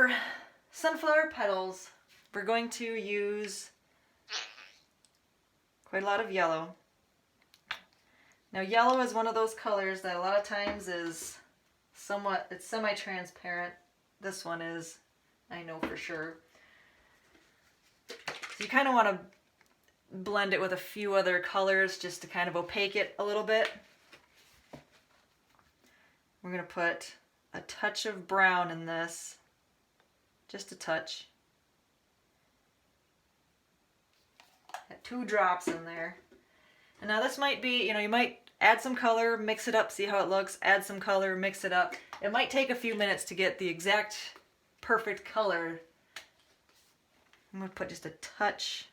for sunflower petals, we're going to use quite a lot of yellow. Now yellow is one of those colors that a lot of times is it's semi-transparent. This one is, I know for sure. So you kind of want to blend it with a few other colors just to kind of opaque it a little bit. We're going to put a touch of brown in this, just a touch. Got 2 drops in there. And now this might be, you might add some color, mix it up, see how it looks, add some color, mix it up. It might take a few minutes to get the exact perfect color. I'm going to put just a touch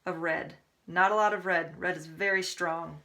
of red. Not a lot of red. Red is very strong.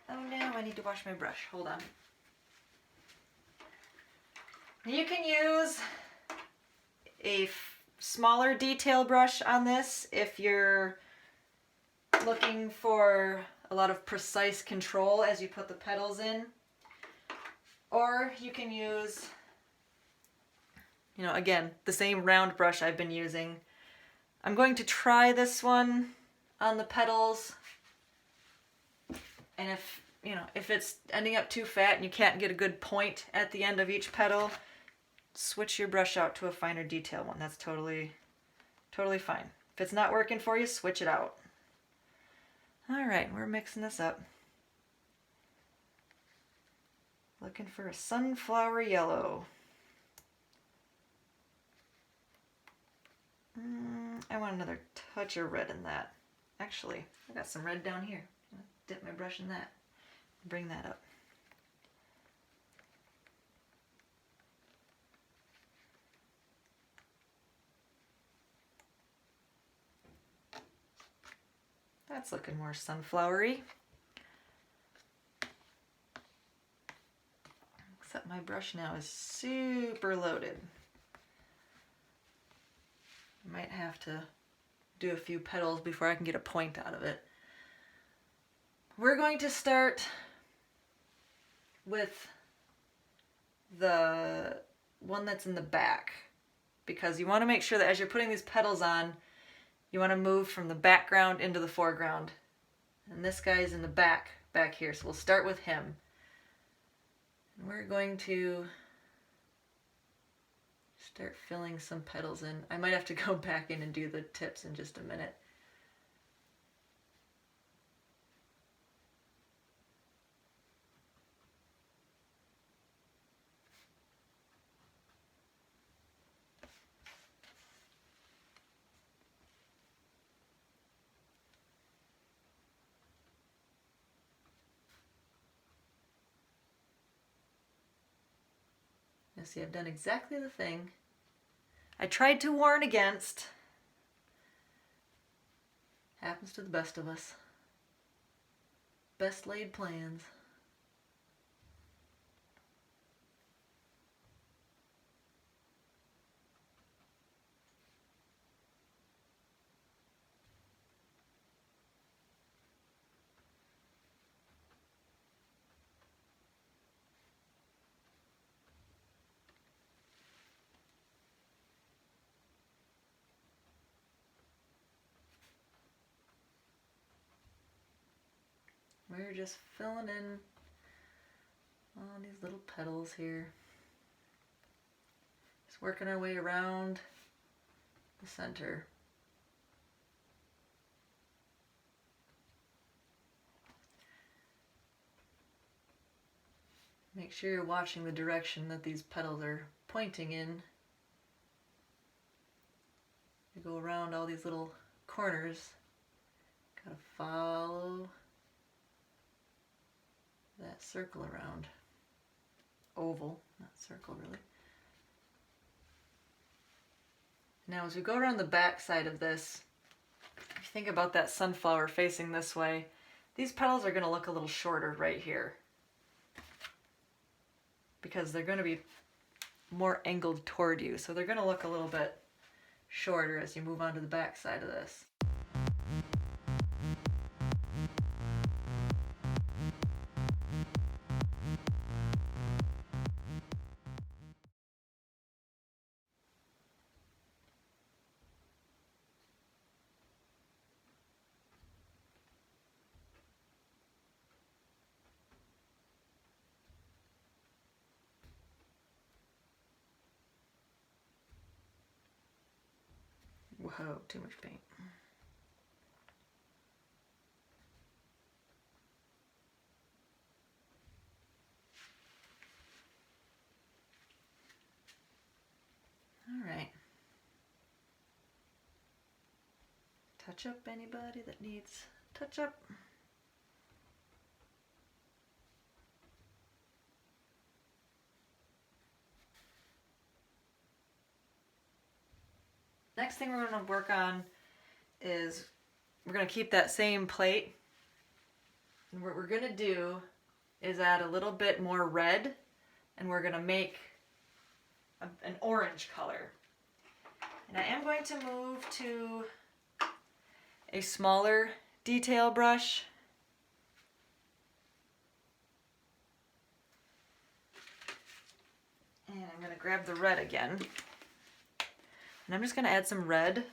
Oh no, I need to wash my brush. Hold on. You can use a smaller detail brush on this if you're looking for a lot of precise control as you put the petals in. Or you can use, again, the same round brush I've been using. I'm going to try this one on the petals. And if it's ending up too fat and you can't get a good point at the end of each petal, switch your brush out to a finer detail one. That's totally fine. If it's not working for you, switch it out. All right, we're mixing this up. Looking for a sunflower yellow. I want another touch of red in that. Actually, I got some red down here. I'm gonna dip my brush in that. Bring that up. That's looking more sunflowery. Except my brush now is super loaded. I might have to do a few petals before I can get a point out of it. We're going to start with the one that's in the back, because you want to make sure that as you're putting these petals on, you want to move from the background into the foreground. And this guy's in the back here, so we'll start with him. And we're going to start filling some petals in. I might have to go back in and do the tips in just a minute. See, I've done exactly the thing I tried to warn against. Happens to the best of us. Best laid plans. We're just filling in all these little petals here. Just working our way around the center. Make sure you're watching the direction that these petals are pointing in. You go around all these little corners. Gotta follow that circle around. Oval, not circle really. Now as we go around the back side of this, if you think about that sunflower facing this way, these petals are going to look a little shorter right here, because they're going to be more angled toward you. So they're going to look a little bit shorter as you move on to the back side of this. oh, too much paint. All right. Touch up anybody that needs touch up. Next thing we're going to work on is we're going to keep that same plate. And what we're going to do is add a little bit more red, and we're going to make an orange color. And I am going to move to a smaller detail brush. And I'm going to grab the red again. And I'm just going to add some red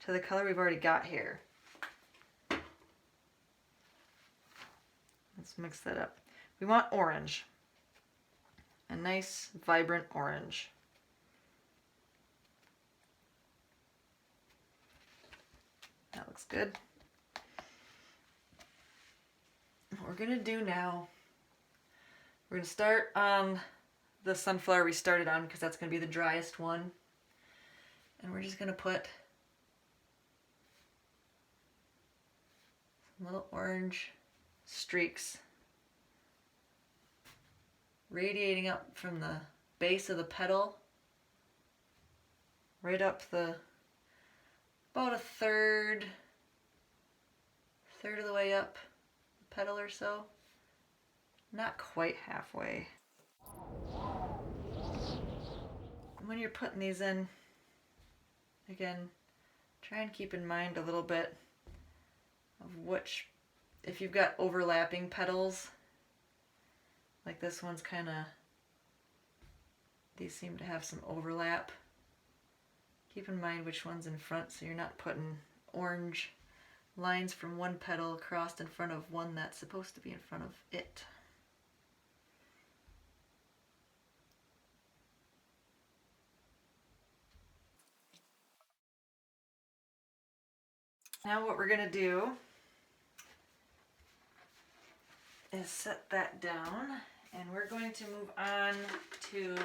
to the color we've already got here. Let's mix that up. We want orange. A nice, vibrant orange. That looks good. What we're going to do now, we're going to start on the sunflower we started on because that's going to be the driest one. And we're just going to put some little orange streaks radiating up from the base of the petal right up about a third of the way up the petal or so. Not quite halfway. When you're putting these in, again, try and keep in mind a little bit of which, if you've got overlapping petals, like this one's kind of, these seem to have some overlap. Keep in mind which one's in front so you're not putting orange lines from one petal crossed in front of one that's supposed to be in front of it. Now what we're going to do is set that down, and we're going to move on to,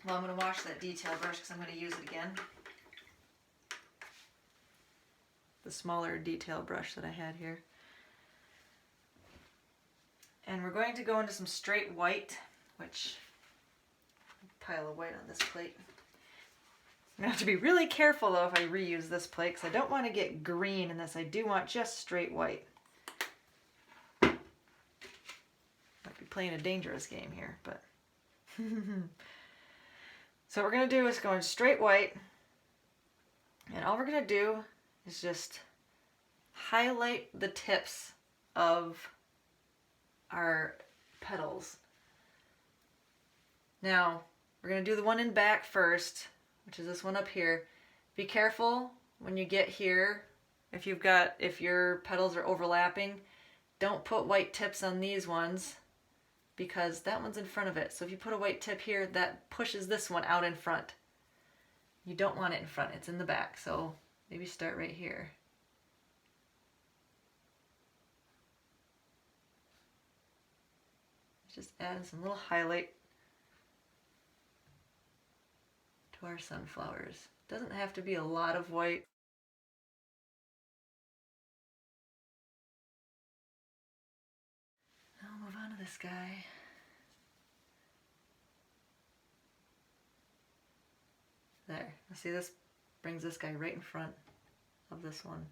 well, I'm going to wash that detail brush because I'm going to use it again. The smaller detail brush that I had here. And we're going to go into some straight white, which, pile of white on this plate. I'm going to have to be really careful though if I reuse this plate because I don't want to get green in this. I do want just straight white. Might be playing a dangerous game here, but. So what we're going to do is go in straight white. And all we're going to do is just highlight the tips of our petals. Now, we're going to do the one in back first, which is this one up here. Be careful when you get here. If your petals are overlapping, don't put white tips on these ones because that one's in front of it. So if you put a white tip here, that pushes this one out in front. You don't want it in front, it's in the back. So maybe start right here. Just add some little highlight to our sunflowers. Doesn't have to be a lot of white. I'll move on to this guy. There. See, this brings this guy right in front of this one.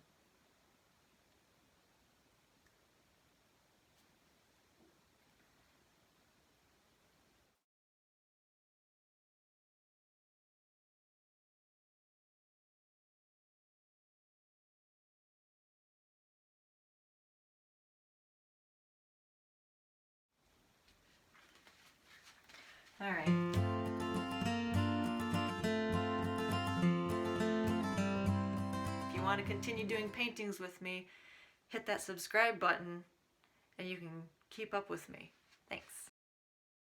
All right. If you want to continue doing paintings with me, hit that subscribe button and you can keep up with me. Thanks.